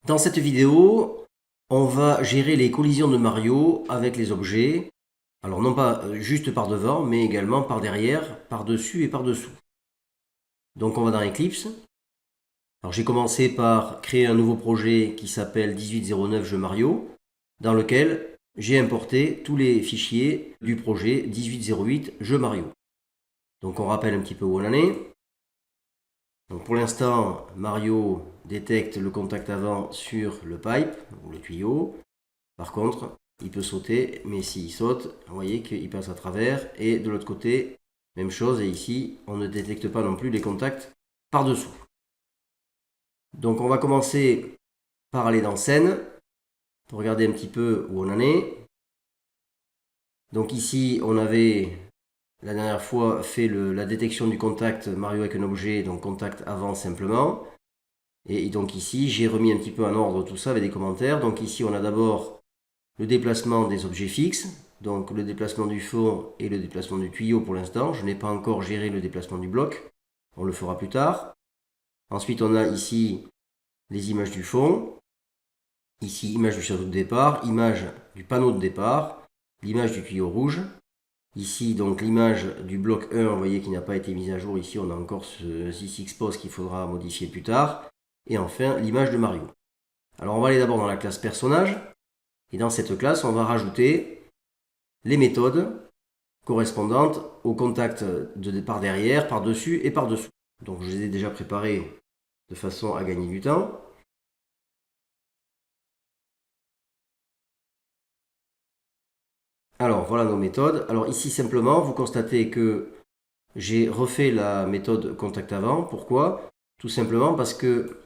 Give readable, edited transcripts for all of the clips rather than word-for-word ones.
Dans cette vidéo, on va gérer les collisions de Mario avec les objets. Alors non pas juste par devant, mais également par derrière, par dessus et par dessous. Donc on va dans Eclipse. Alors j'ai commencé par créer un nouveau projet qui s'appelle 1809 Jeux Mario, dans lequel j'ai importé tous les fichiers du projet 1808 Jeux Mario. Donc on rappelle un petit peu où on en est. Donc pour l'instant, Mario détecte le contact avant sur le pipe, ou le tuyau. Par contre, il peut sauter, mais s'il saute, vous voyez qu'il passe à travers. Et de l'autre côté, même chose, et ici, on ne détecte pas non plus les contacts par-dessous. Donc on va commencer par aller dans scène, pour regarder un petit peu où on en est. Donc ici, on avait la dernière fois fait la détection du contact Mario avec un objet, donc contact avant simplement. Et donc ici, j'ai remis un petit peu en ordre tout ça avec des commentaires. Donc ici, on a d'abord le déplacement des objets fixes, donc le déplacement du fond et le déplacement du tuyau pour l'instant. Je n'ai pas encore géré le déplacement du bloc, on le fera plus tard. Ensuite, on a ici les images du fond, ici image du château de départ, image du panneau de départ, l'image du tuyau rouge. Ici, donc l'image du bloc 1, vous voyez, qui n'a pas été mise à jour. Ici, on a encore ce ZXPOS qu'il faudra modifier plus tard. Et enfin, l'image de Mario. Alors, on va aller d'abord dans la classe personnage. Et dans cette classe, on va rajouter les méthodes correspondantes au contact de par derrière, par dessus et par dessous. Donc je les ai déjà préparées de façon à gagner du temps. Alors voilà nos méthodes. Alors ici simplement, vous constatez que j'ai refait la méthode contact avant. Pourquoi? Tout simplement parce que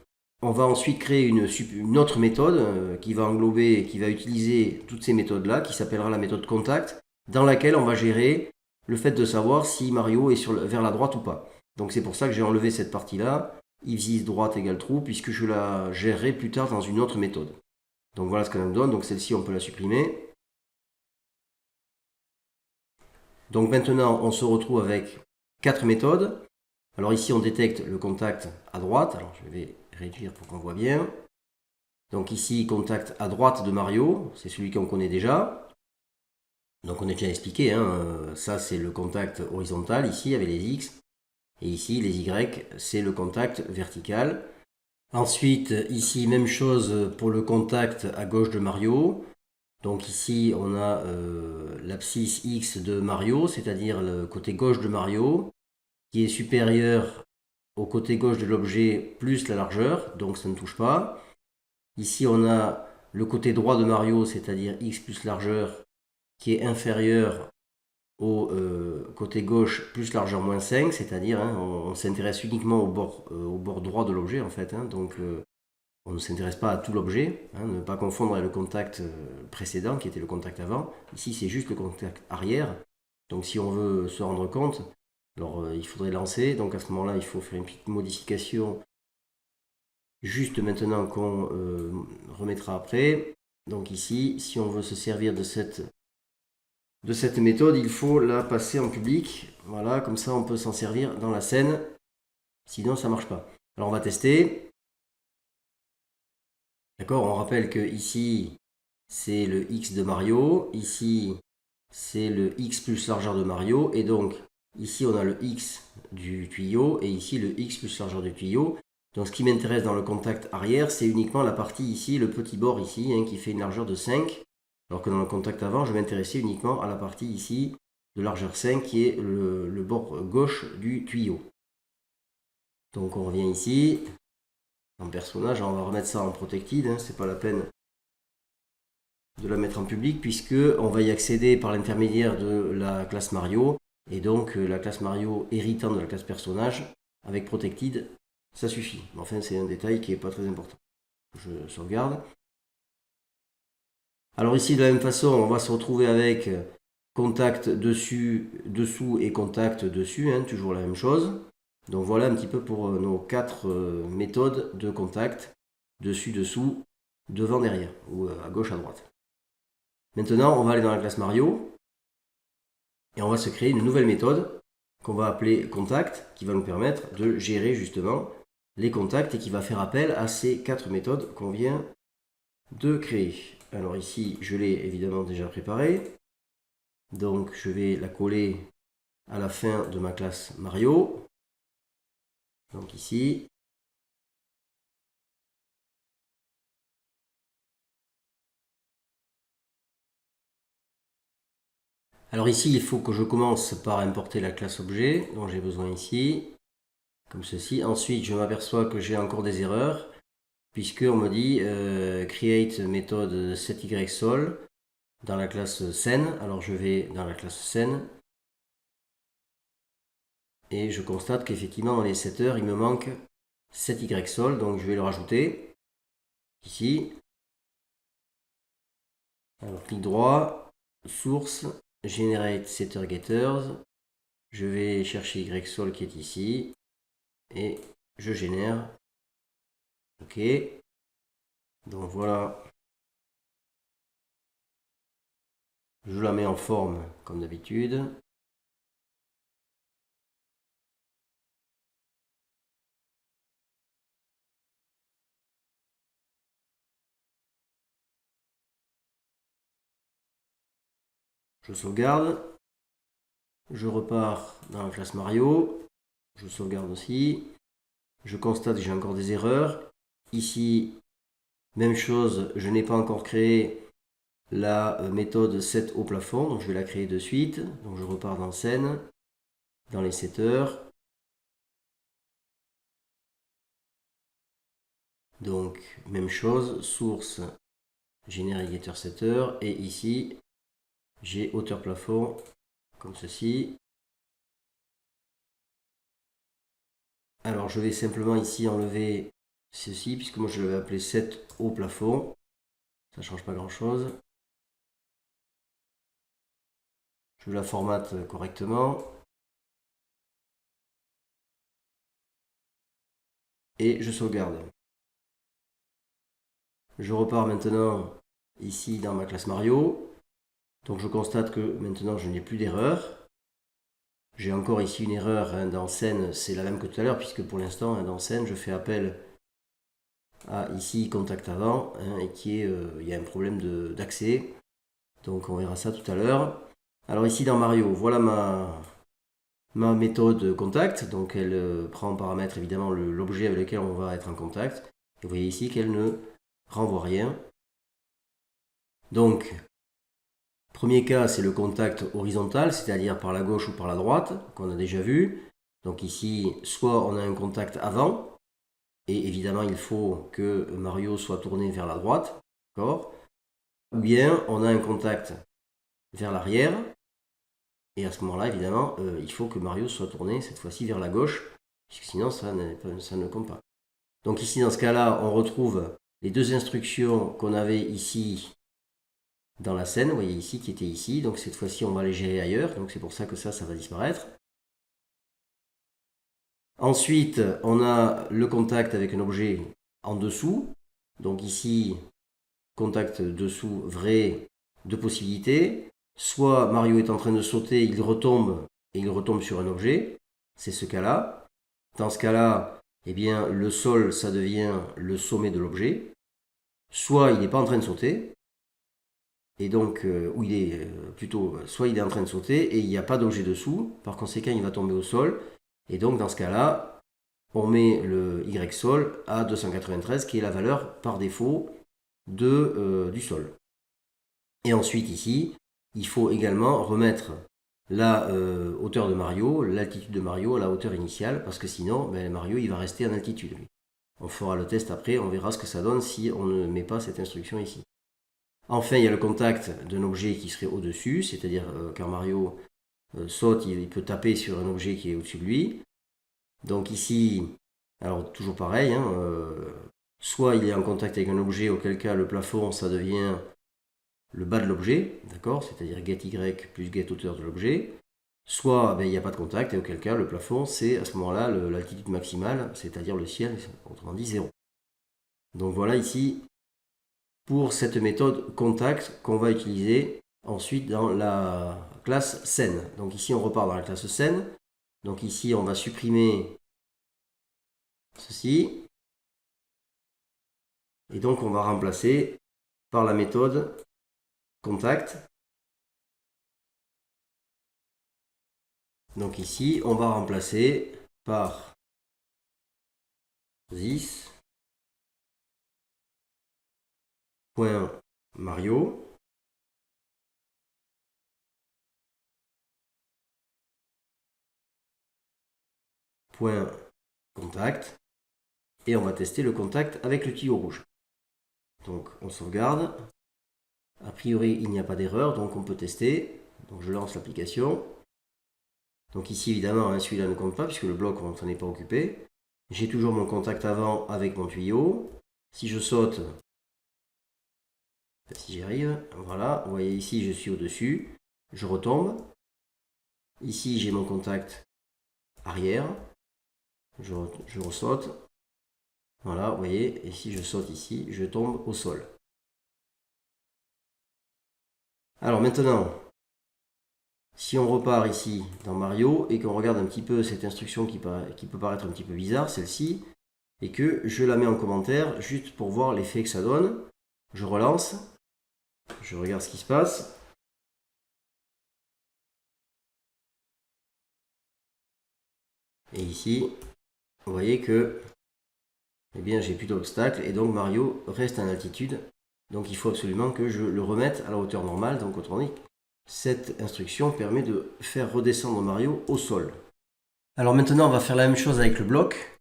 on va ensuite créer une autre méthode qui va englober, qui va utiliser toutes ces méthodes-là, qui s'appellera la méthode contact, dans laquelle on va gérer le fait de savoir si Mario est vers la droite ou pas. Donc c'est pour ça que j'ai enlevé cette partie-là, if is droite égale true, puisque je la gérerai plus tard dans une autre méthode. Donc voilà ce qu'elle nous donne, donc celle-ci on peut la supprimer. Donc maintenant on se retrouve avec 4 méthodes. Alors ici on détecte le contact à droite, alors je vais réduire pour qu'on voit bien. Donc ici, contact à droite de Mario, c'est celui qu'on connaît déjà. Donc on a déjà expliqué, ça c'est le contact horizontal ici avec les X. Et ici, les Y, c'est le contact vertical. Ensuite, ici, même chose pour le contact à gauche de Mario. Donc ici, on a l'abscisse X de Mario, c'est-à-dire le côté gauche de Mario, qui est supérieur au côté gauche de l'objet plus la largeur, donc ça ne touche pas. Ici, on a le côté droit de Mario, c'est-à-dire x plus largeur, qui est inférieur au côté gauche plus largeur moins 5, c'est-à-dire on s'intéresse uniquement au bord droit de l'objet en fait. Donc on ne s'intéresse pas à tout l'objet, ne pas confondre avec le contact précédent qui était le contact avant. Ici, c'est juste le contact arrière. Donc si on veut se rendre compte, alors il faudrait lancer. Donc à ce moment-là, il faut faire une petite modification juste maintenant qu'on remettra après. Donc ici, si on veut se servir de cette méthode, il faut la passer en public. Voilà, comme ça on peut s'en servir dans la scène. Sinon, ça ne marche pas. Alors on va tester. D'accord, on rappelle que ici, c'est le X de Mario. Ici, c'est le X plus largeur de Mario. Et donc, ici, on a le X du tuyau. Et ici, le X plus largeur du tuyau. Donc ce qui m'intéresse dans le contact arrière, c'est uniquement la partie ici, le petit bord ici, qui fait une largeur de 5. Alors que dans le contact avant, je m'intéressais uniquement à la partie ici de largeur 5 qui est le bord gauche du tuyau. Donc on revient ici, en personnage, on va remettre ça en protected, c'est pas la peine de la mettre en public puisque on va y accéder par l'intermédiaire de la classe Mario et donc la classe Mario héritant de la classe personnage avec protected, ça suffit. Enfin, c'est un détail qui n'est pas très important. Je sauvegarde. Alors ici, de la même façon, on va se retrouver avec contact dessus, dessous et contact dessus, toujours la même chose. Donc voilà un petit peu pour nos 4 méthodes de contact, dessus, dessous, devant, derrière, ou à gauche, à droite. Maintenant, on va aller dans la classe Mario, et on va se créer une nouvelle méthode qu'on va appeler contact, qui va nous permettre de gérer justement les contacts et qui va faire appel à ces 4 méthodes qu'on vient de créer. Alors ici, je l'ai évidemment déjà préparé. Donc je vais la coller à la fin de ma classe Mario. Donc ici. Alors ici, il faut que je commence par importer la classe objet dont j'ai besoin ici, comme ceci. Ensuite, je m'aperçois que j'ai encore des erreurs, puisqu'on me dit create méthode setYSol dans la classe scène. Alors je vais dans la classe scène et je constate qu'effectivement dans les setters, il me manque setYSol, donc je vais le rajouter ici. Alors clic droit, source, generate setter getters. Je vais chercher YSol qui est ici et je génère. Ok. Donc voilà. Je la mets en forme comme d'habitude. Je sauvegarde. Je repars dans la classe Mario. Je sauvegarde aussi. Je constate que j'ai encore des erreurs. Ici, même chose, je n'ai pas encore créé la méthode set au plafond. Donc je vais la créer de suite. Donc je repars dans scène, dans les setters. Donc même chose, source, générique getter setter. Et ici, j'ai hauteur plafond comme ceci. Alors je vais simplement ici enlever ceci, puisque moi je l'avais appelé set au plafond. Ça ne change pas grand chose. Je la formate correctement. Et je sauvegarde. Je repars maintenant ici dans ma classe Mario. Donc je constate que maintenant je n'ai plus d'erreur. J'ai encore ici une erreur dans scène, c'est la même que tout à l'heure, puisque pour l'instant dans scène je fais appel à ici contact avant, et qui est, il y a un problème d'accès. Donc on verra ça tout à l'heure. Alors ici dans Mario, voilà ma méthode contact. Donc elle prend en paramètre évidemment l'objet avec lequel on va être en contact. Et vous voyez ici qu'elle ne renvoie rien. Donc, premier cas, c'est le contact horizontal, c'est-à-dire par la gauche ou par la droite, qu'on a déjà vu. Donc ici, soit on a un contact avant, et évidemment il faut que Mario soit tourné vers la droite, d'accord ? Ou bien on a un contact vers l'arrière, et à ce moment-là, évidemment, il faut que Mario soit tourné cette fois-ci vers la gauche, puisque sinon ça ne compte pas. Donc ici, dans ce cas-là, on retrouve les deux instructions qu'on avait ici dans la scène, vous voyez ici, qui étaient ici. Donc cette fois-ci, on va les gérer ailleurs, donc c'est pour ça que ça va disparaître. Ensuite, on a le contact avec un objet en dessous. Donc ici, contact dessous, vrai, deux possibilités. Soit Mario est en train de sauter, il retombe et il retombe sur un objet. C'est ce cas-là. Dans ce cas-là, eh bien, le sol, ça devient le sommet de l'objet. Soit il n'est pas en train de sauter, et donc, ou il est plutôt, soit il est en train de sauter et il n'y a pas d'objet dessous. Par conséquent, il va tomber au sol. Et donc, dans ce cas-là, on met le YSol à 293, qui est la valeur par défaut du sol. Et ensuite, ici, il faut également remettre la hauteur de Mario, l'altitude de Mario à la hauteur initiale, parce que sinon, Mario il va rester en altitude. On fera le test après, on verra ce que ça donne si on ne met pas cette instruction ici. Enfin, il y a le contact d'un objet qui serait au-dessus, c'est-à-dire quand Mario saute, il peut taper sur un objet qui est au-dessus de lui. Donc ici, alors toujours pareil, soit il est en contact avec un objet, auquel cas le plafond, ça devient le bas de l'objet, d'accord, c'est-à-dire get y plus get hauteur de l'objet, soit il n'y a pas de contact, et auquel cas le plafond, c'est à ce moment-là l'altitude maximale, c'est-à-dire le ciel, autrement dit 0. Donc voilà ici pour cette méthode contact qu'on va utiliser ensuite dans la classe scène. Donc ici on repart dans la classe scène. Donc ici on va supprimer ceci. Et donc on va remplacer par la méthode contact. Donc ici, on va remplacer par this.Mario. Contact, et on va tester le contact avec le tuyau rouge. Donc on sauvegarde. A priori il n'y a pas d'erreur, donc on peut tester. Donc je lance l'application. Donc ici évidemment hein, celui-là ne compte pas puisque le bloc on s'en est pas occupé. J'ai toujours mon contact avant avec mon tuyau. Si je saute, si j'y arrive, voilà, vous voyez ici je suis au-dessus, je retombe. Ici j'ai mon contact arrière, je ressaute. Voilà, vous voyez, et si je saute ici, je tombe au sol. Alors maintenant, si on repart ici dans Mario et qu'on regarde un petit peu cette instruction qui peut paraître un petit peu bizarre, celle-ci, et que je la mets en commentaire juste pour voir l'effet que ça donne, je relance, je regarde ce qui se passe. Et ici, vous voyez que eh bien, j'ai plus d'obstacles et donc Mario reste en altitude. Donc il faut absolument que je le remette à la hauteur normale. Donc autrement dit, cette instruction permet de faire redescendre Mario au sol. Alors maintenant, on va faire la même chose avec le bloc.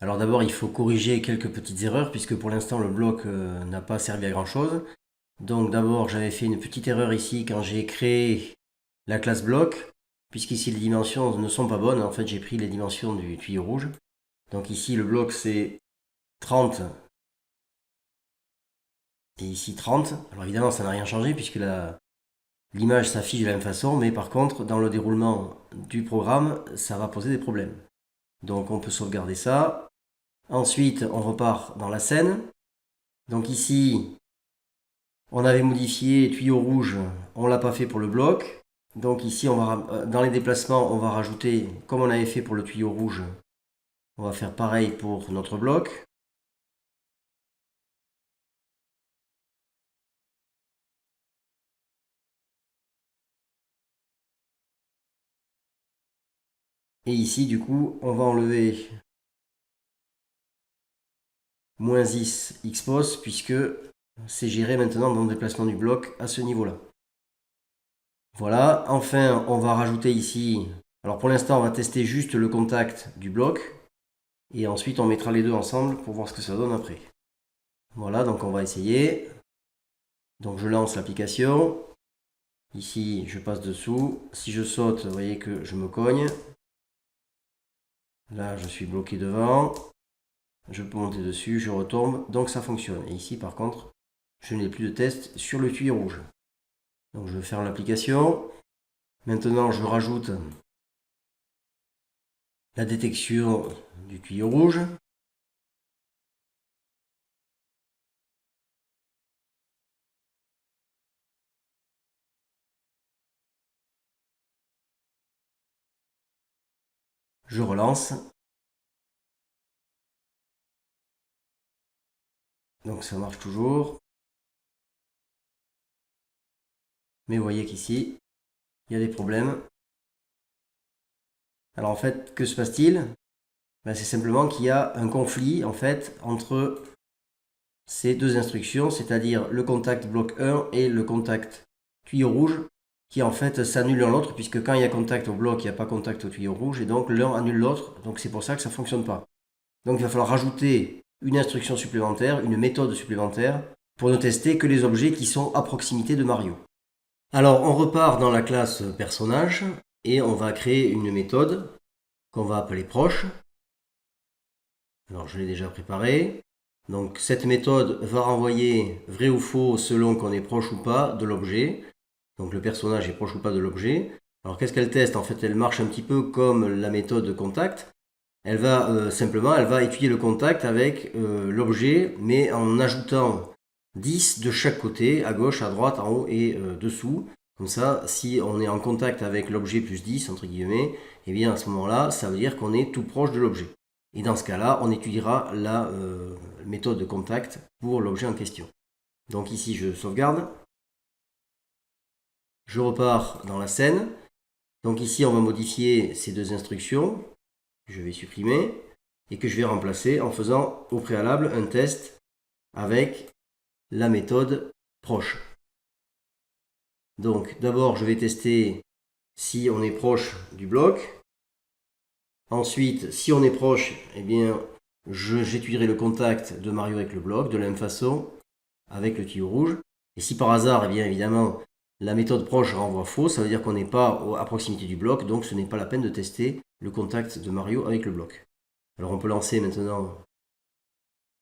Alors d'abord, il faut corriger quelques petites erreurs puisque pour l'instant, le bloc n'a pas servi à grand chose. Donc d'abord, j'avais fait une petite erreur ici quand j'ai créé la classe bloc, puisqu'ici les dimensions ne sont pas bonnes. En fait, j'ai pris les dimensions du tuyau rouge. Donc ici, le bloc c'est 30 et ici 30. Alors évidemment, ça n'a rien changé puisque l'image s'affiche de la même façon, mais par contre, dans le déroulement du programme, ça va poser des problèmes. Donc on peut sauvegarder ça. Ensuite, on repart dans la scène. Donc ici, on avait modifié tuyau rouge, on ne l'a pas fait pour le bloc. Donc ici, dans les déplacements, on va rajouter, comme on avait fait pour le tuyau rouge, on va faire pareil pour notre bloc. Et ici, du coup, on va enlever moins 10 xpos puisque c'est géré maintenant dans le déplacement du bloc à ce niveau-là. Voilà, enfin, on va rajouter ici, alors pour l'instant, on va tester juste le contact du bloc et ensuite on mettra les deux ensemble pour voir ce que ça donne après. Voilà, donc on va essayer. Donc je lance l'application. Ici, je passe dessous. Si je saute, vous voyez que je me cogne. Là, je suis bloqué devant. Je peux monter dessus, je retombe. Donc ça fonctionne. Et ici, par contre, je n'ai plus de test sur le tuyau rouge. Donc je ferme l'application. Maintenant, je rajoute la détection du tuyau rouge. Je relance. Donc ça marche toujours. Mais vous voyez qu'ici, il y a des problèmes. Alors en fait, que se passe-t-il? Ben, c'est simplement qu'il y a un conflit en fait entre ces deux instructions, c'est-à-dire le contact bloc 1 et le contact tuyau rouge, qui en fait s'annulent l'un l'autre, puisque quand il y a contact au bloc, il n'y a pas contact au tuyau rouge, et donc l'un annule l'autre, donc c'est pour ça que ça ne fonctionne pas. Donc il va falloir rajouter une instruction supplémentaire, une méthode supplémentaire, pour ne tester que les objets qui sont à proximité de Mario. Alors on repart dans la classe personnage, et on va créer une méthode qu'on va appeler proche. Alors je l'ai déjà préparée. Donc cette méthode va renvoyer vrai ou faux selon qu'on est proche ou pas de l'objet. Donc le personnage est proche ou pas de l'objet. Alors qu'est-ce qu'elle teste? En fait, elle marche un petit peu comme la méthode de contact. Elle va simplement, elle va étudier le contact avec l'objet, mais en ajoutant 10 de chaque côté, à gauche, à droite, en haut et dessous. Comme ça, si on est en contact avec l'objet plus 10, entre guillemets, eh bien à ce moment-là, ça veut dire qu'on est tout proche de l'objet. Et dans ce cas-là, on étudiera la méthode de contact pour l'objet en question. Donc ici, je sauvegarde. Je repars dans la scène. Donc ici, on va modifier ces deux instructions. Je vais supprimer et que je vais remplacer en faisant au préalable un test avec la méthode proche. Donc d'abord, je vais tester si on est proche du bloc. Ensuite, si on est proche, eh bien, j'étudierai le contact de Mario avec le bloc de la même façon avec le tuyau rouge. Et si par hasard, eh bien évidemment, la méthode proche renvoie faux, ça veut dire qu'on n'est pas à proximité du bloc, donc ce n'est pas la peine de tester le contact de Mario avec le bloc. Alors on peut lancer maintenant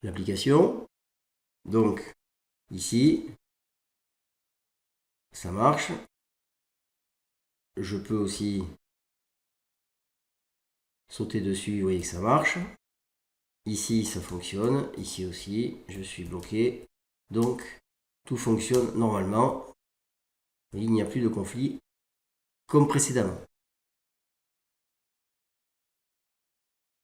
l'application. Donc ici, ça marche. Je peux aussi sauter dessus, vous voyez que ça marche. Ici, ça fonctionne. Ici aussi, je suis bloqué. Donc, tout fonctionne normalement. Il n'y a plus de conflit comme précédemment.